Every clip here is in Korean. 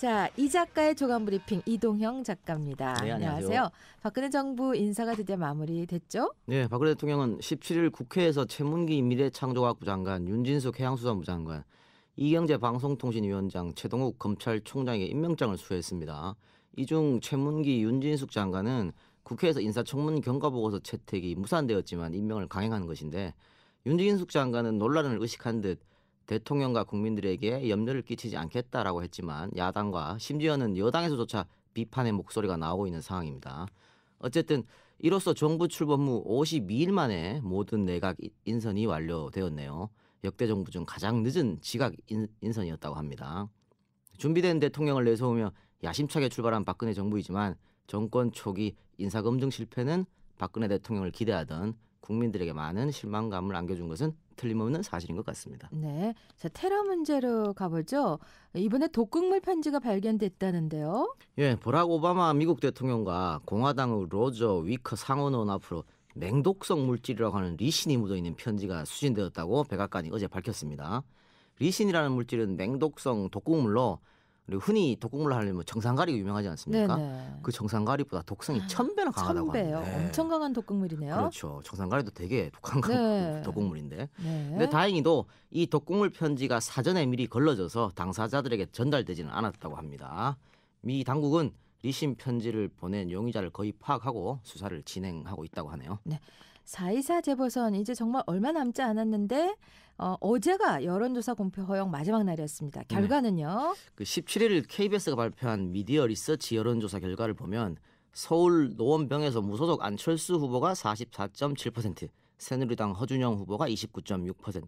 자, 이 작가의 조간 브리핑 이동형 작가입니다. 네, 안녕하세요. 박근혜 정부 인사가 드디어 마무리됐죠? 네, 박근혜 대통령은 17일 국회에서 최문기 미래창조과학부 장관, 윤진숙 해양수산부 장관, 이경재 방송통신위원장, 최동욱 검찰총장에게 임명장을 수여했습니다. 이 중 최문기, 윤진숙 장관은 국회에서 인사청문 경과보고서 채택이 무산되었지만 임명을 강행한 것인데, 윤진숙 장관은 논란을 의식한 듯 대통령과 국민들에게 염려를 끼치지 않겠다라고 했지만 야당과 심지어는 여당에서조차 비판의 목소리가 나오고 있는 상황입니다. 어쨌든 이로써 정부 출범 후 52일 만에 모든 내각 인선이 완료되었네요. 역대 정부 중 가장 늦은 지각 인선이었다고 합니다. 준비된 대통령을 내세우며 야심차게 출발한 박근혜 정부이지만 정권 초기 인사검증 실패는 박근혜 대통령을 기대하던 국민들에게 많은 실망감을 안겨준 것은 틀림없는 사실인 것 같습니다. 네, 자 테러 문제로 가보죠. 이번에 독극물 편지가 발견됐다는데요. 예, 버락 오바마 미국 대통령과 공화당의 로저 위커 상원의원 앞으로 맹독성 물질이라고 하는 리신이 묻어있는 편지가 수신되었다고 백악관이 어제 밝혔습니다. 리신이라는 물질은 맹독성 독극물로, 그리고 흔히 독극물로 하려면 정상가리가 유명하지 않습니까? 네네. 그 정상가리보다 독성이 1000배나 강하다고 1000배요. 합니다. 엄청 강한 독극물이네요. 그렇죠. 정상가리도 되게 독한 네. 독극물인데. 네. 근데 다행히도 이 독극물 편지가 사전에 미리 걸러져서 당사자들에게 전달되지는 않았다고 합니다. 미 당국은 리신 편지를 보낸 용의자를 거의 파악하고 수사를 진행하고 있다고 하네요. 네. 4.24 재보선 이제 정말 얼마 남지 않았는데 어제가 여론조사 공표 허용 마지막 날이었습니다. 결과는요? 그 17일 KBS가 발표한 미디어 리서치 여론조사 결과를 보면 서울 노원병에서 무소속 안철수 후보가 44.7%, 새누리당 허준영 후보가 29.6%,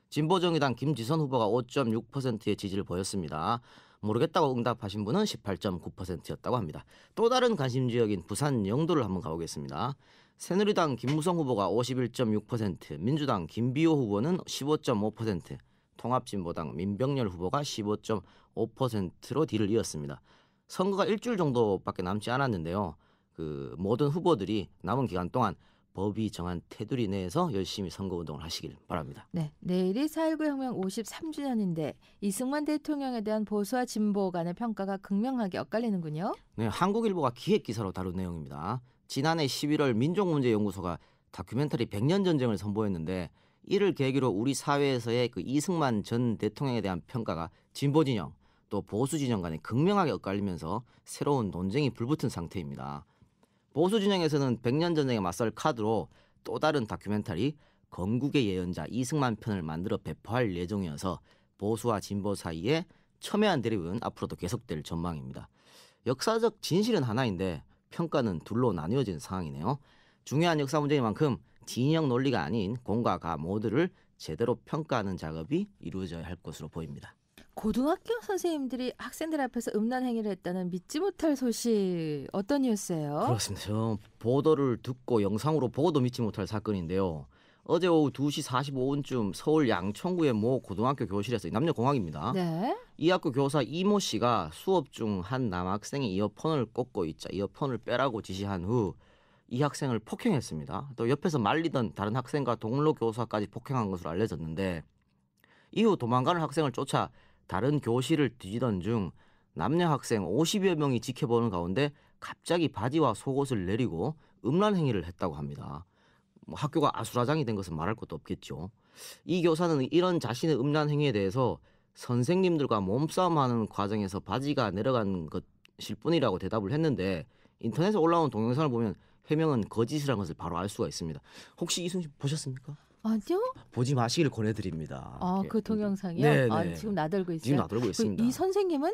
진보정의당 김지선 후보가 5.6%의 지지를 보였습니다. 모르겠다고 응답하신 분은 18.9%였다고 합니다. 또 다른 관심 지역인 부산 영도를 한번 가보겠습니다. 새누리당 김무성 후보가 51.6%, 민주당 김비호 후보는 15.5%, 통합진보당 민병렬 후보가 15.5%로 뒤를 이었습니다. 선거가 일주일 정도밖에 남지 않았는데요. 그 모든 후보들이 남은 기간 동안 법이 정한 테두리 내에서 열심히 선거운동을 하시길 바랍니다. 네, 내일이 4.19 혁명 53주년인데 이승만 대통령에 대한 보수와 진보 간의 평가가 극명하게 엇갈리는군요. 네, 한국일보가 기획기사로 다룬 내용입니다. 지난해 11월 민족문제연구소가 다큐멘터리 100년 전쟁을 선보였는데 이를 계기로 우리 사회에서의 그 이승만 전 대통령에 대한 평가가 진보 진영 또 보수 진영 간에 극명하게 엇갈리면서 새로운 논쟁이 불붙은 상태입니다. 보수 진영에서는 100년 전쟁에 맞설 카드로 또 다른 다큐멘터리 건국의 예언자 이승만 편을 만들어 배포할 예정이어서 보수와 진보 사이에 첨예한 대립은 앞으로도 계속될 전망입니다. 역사적 진실은 하나인데 평가는 둘로 나뉘어진 상황이네요. 중요한 역사 문제인 만큼 진영 논리가 아닌 공과 가 모두를 제대로 평가하는 작업이 이루어져야 할 것으로 보입니다. 고등학교 선생님들이 학생들 앞에서 음란 행위를 했다는 믿지 못할 소식 어떤 뉴스예요? 그렇습니다. 저 보도를 듣고 영상으로 보고도 믿지 못할 사건인데요. 어제 오후 2시 45분쯤 서울 양천구의 모 고등학교 교실에서 남녀 공학입니다. 네. 이 학교 교사 이모 씨가 수업 중 한 남학생이 이어폰을 꽂고 있자 이어폰을 빼라고 지시한 후 이 학생을 폭행했습니다. 또 옆에서 말리던 다른 학생과 동료 교사까지 폭행한 것으로 알려졌는데 이후 도망가는 학생을 쫓아 다른 교실을 뒤지던 중 남녀 학생 50여 명이 지켜보는 가운데 갑자기 바지와 속옷을 내리고 음란 행위를 했다고 합니다. 학교가 아수라장이 된 것은 말할 것도 없겠죠. 이 교사는 이런 자신의 음란 행위에 대해서 선생님들과 몸싸움하는 과정에서 바지가 내려간 것일 뿐이라고 대답을 했는데 인터넷에 올라온 동영상을 보면 해명은 거짓이라는 것을 바로 알 수가 있습니다. 혹시 이순신 보셨습니까? 아니요. 보지 마시길 권해드립니다. 아, 그 동영상이요? 네, 아, 네. 지금 나들고 있어요. 지금 나들고 있습니다. 이 선생님은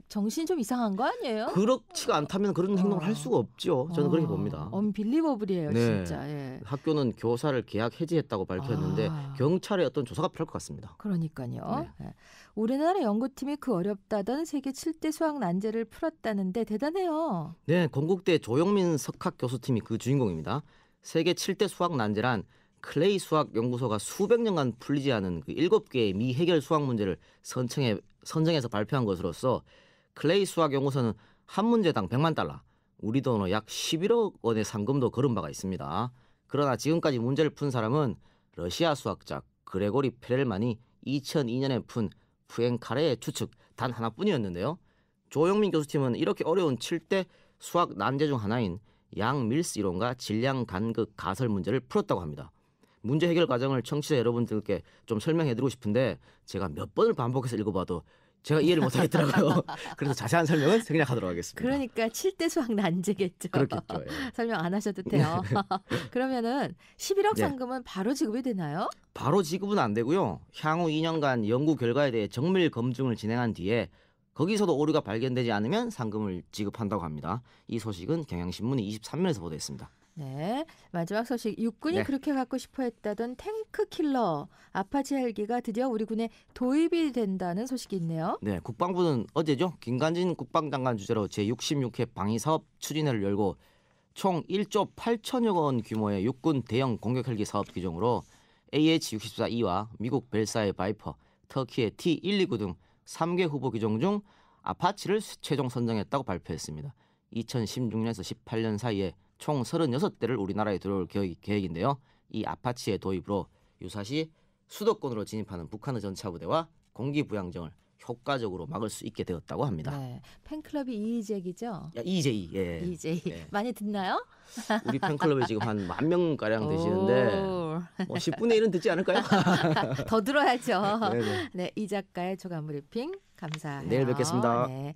정신 좀 이상한 거 아니에요? 그렇지가 않다면 그런 행동을 할 수가 없죠. 저는 그렇게 봅니다. 언빌리버블이에요, 네. 진짜. 예. 학교는 교사를 계약 해지했다고 밝혔는데 경찰의 어떤 조사가 필요할 것 같습니다. 그러니까요. 네. 예. 우리나라 연구팀이 그 어렵다던 세계 7대 수학 난제를 풀었다는데 대단해요. 네, 건국대 조영민 석학 교수팀이 그 주인공입니다. 세계 7대 수학 난제란 클레이 수학 연구소가 수백 년간 풀리지 않은 그 7개의 미해결 수학 문제를 선정해서 발표한 것으로서 클레이 수학 연구소는 한 문제당 100만 달러, 우리 돈으로 약 11억 원의 상금도 거른 바가 있습니다. 그러나 지금까지 문제를 푼 사람은 러시아 수학자 그레고리 페렐만이 2002년에 푼 푸엥카레의 추측 단 하나뿐이었는데요. 조영민 교수팀은 이렇게 어려운 7대 수학 난제 중 하나인 양 밀스 이론과 질량 간극 가설 문제를 풀었다고 합니다. 문제 해결 과정을 청취자 여러분들께 좀 설명해드리고 싶은데 제가 몇 번을 반복해서 읽어봐도 제가 이해를 못하겠더라고요. 그래서 자세한 설명은 생략하도록 하겠습니다. 그러니까 7대 수학 난제겠죠. 그렇겠죠. 예. 설명 안 하셔도 돼요. 그러면은 11억 네. 상금은 바로 지급이 되나요? 바로 지급은 안 되고요. 향후 2년간 연구 결과에 대해 정밀 검증을 진행한 뒤에 거기서도 오류가 발견되지 않으면 상금을 지급한다고 합니다. 이 소식은 경향신문이 23면에서 보도했습니다. 네. 마지막 소식. 육군이 네. 그렇게 갖고 싶어 했다던 탱크 킬러 아파치 헬기가 드디어 우리 군에 도입이 된다는 소식이 있네요. 네, 국방부는 어제죠. 김관진 국방장관 주재로 제66회 방위사업 추진회를 열고 총 1조 8천여 원 규모의 육군 대형 공격 헬기 사업 규정으로 AH-64E와 미국 벨사의 바이퍼, 터키의 T-129 등 3개 후보 기종 중 아파치를 최종 선정했다고 발표했습니다. 2016년에서 18년 사이에 총 36대를 우리나라에 들어올 계획인데요. 이 아파치의 도입으로 유사시 수도권으로 진입하는 북한의 전차부대와 공기부양정을 효과적으로 막을 수 있게 되었다고 합니다. 네. 팬클럽이 이재기죠? 야, EJ, 예. 이재 예. 많이 듣나요? 우리 팬클럽에 지금 한 10,000명 가량 되시는데 오. 뭐 10분의 1은 듣지 않을까요? 더 들어야죠. 네네. 네, 이 작가의 조간 브리핑 감사해요. 내일 뵙겠습니다. 네.